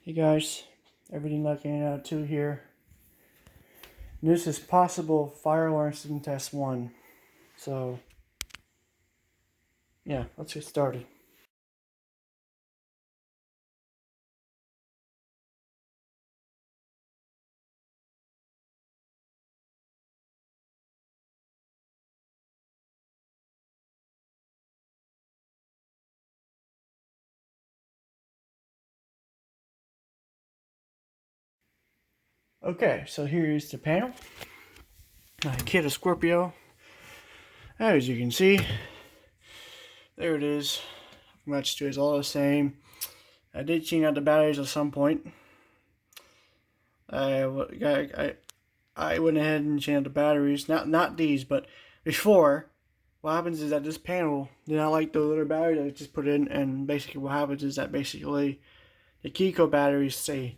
Hey guys, everything looking out 2 here. And this is possible fire alarm system test 1. So, yeah, let's get started. Okay, so here's the panel. Kit of Scorpio. As you can see, there it is. Much to it's all the same. I did change out the batteries at some point. I went ahead and changed out the batteries. Not these, but before. What happens is that this panel did not like the little batteries I just put in, and basically what happens is that basically the Kiko batteries say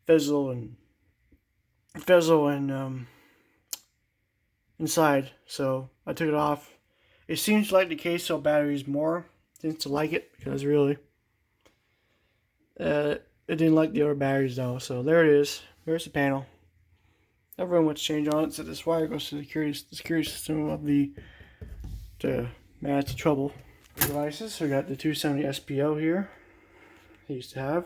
fizzle and inside, so I took it off. It seems to like the queso batteries more. Seems to like it because really, it didn't like the other batteries though. So there it is. There's the panel. Everyone wants to change on it, so this wire goes to the security system of to manage the trouble devices. So we got the 270 SPO here. I used to have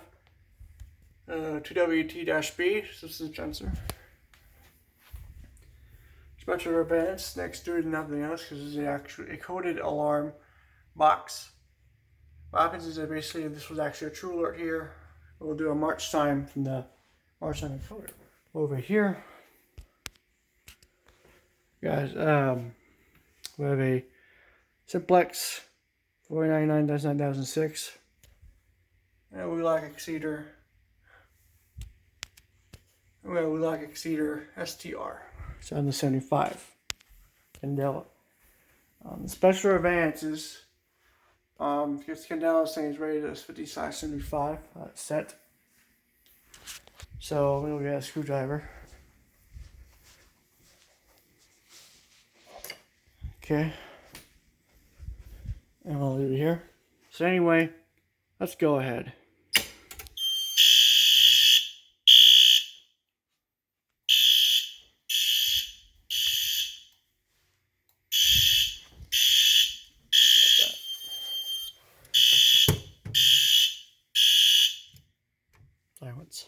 2WT-B system sensor. Special events next to it, nothing else, because it's actually a coded alarm box. What happens is that basically this was actually a true alert here. We'll do a march time from the march time encoder. Over here, guys, we have a Simplex 499-9006, and we like Exceeder. Well, we like Exceeder STR 775 Candela. The special advances. This Candela thing is rated as 50/75 set. So we'll get a screwdriver. Okay. And we'll leave it here. So anyway, let's go ahead. Silence.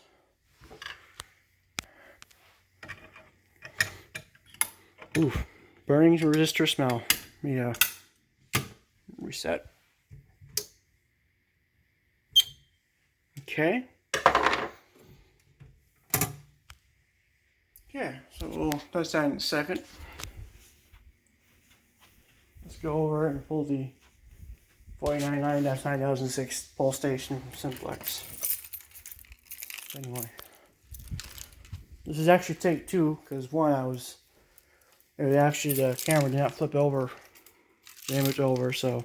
Ooh, burning resistor smell. Yeah. Reset. Okay. Yeah, so we'll touch that in a second. Let's go over and pull the 499-9006 pull station from Simplex. Anyway, this is actually take 2 because one the camera did not flip over the image over, so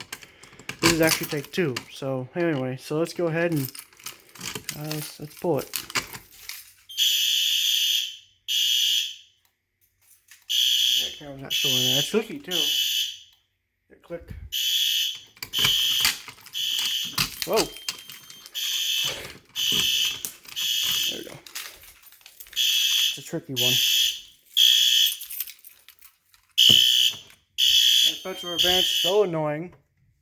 this is actually take 2. So anyway, so let's go ahead and let's pull it. That camera's not showing that. It's clicky too. Hit click. Whoa. There we go. It's a tricky one. That special advance, so annoying.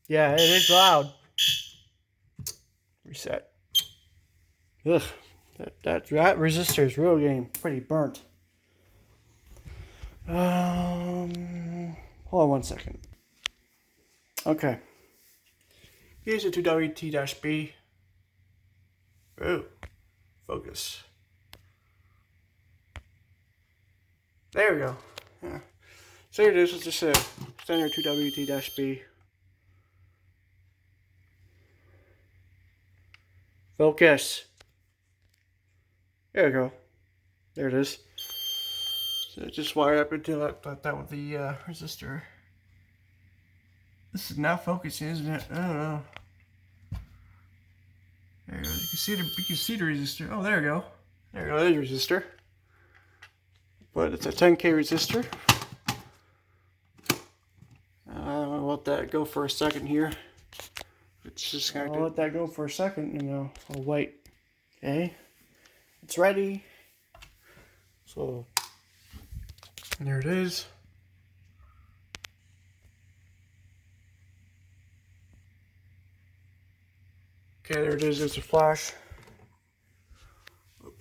Yeah, it is loud. Reset. Ugh. That resistor is really getting pretty burnt. Hold on 1 second. Okay. Here's a 2WT-B. Oh, focus. There we go. Yeah. So here it is. It's just a standard 2WT-B. Focus. There we go. There it is. So just wire up until that with the resistor. This is not focusing, isn't it? I don't know. There you go. You can see the resistor. Oh, there you go. There you go. There's the resistor. But it's a 10K resistor. I'll let that go for a second here. It's just gonna. I'll let that go for a second, and I'll wait. Okay, it's ready. So there it is. Okay, there it is. There's a flash.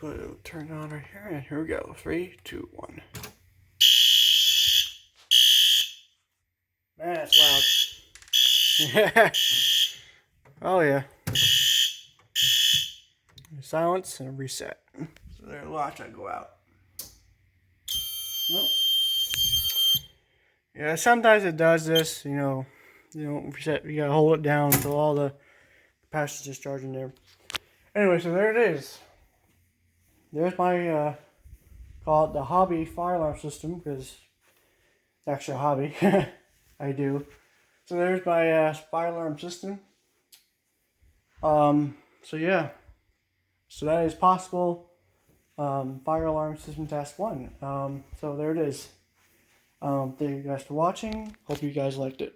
It'll turn on right here, and here we go. 3, 2, 1. Man, that's loud. Yeah. Oh yeah. Silence and reset. So there, watch that go out. Nope. Yeah, sometimes it does this. You know, reset. You gotta hold it down until all the capacitors discharge in there. Anyway, so there it is. There's my call it the hobby fire alarm system, because it's actually a hobby. I do. So there's my fire alarm system. So yeah. So that is possible. Fire alarm system task 1. So there it is. Thank you guys for watching. Hope you guys liked it.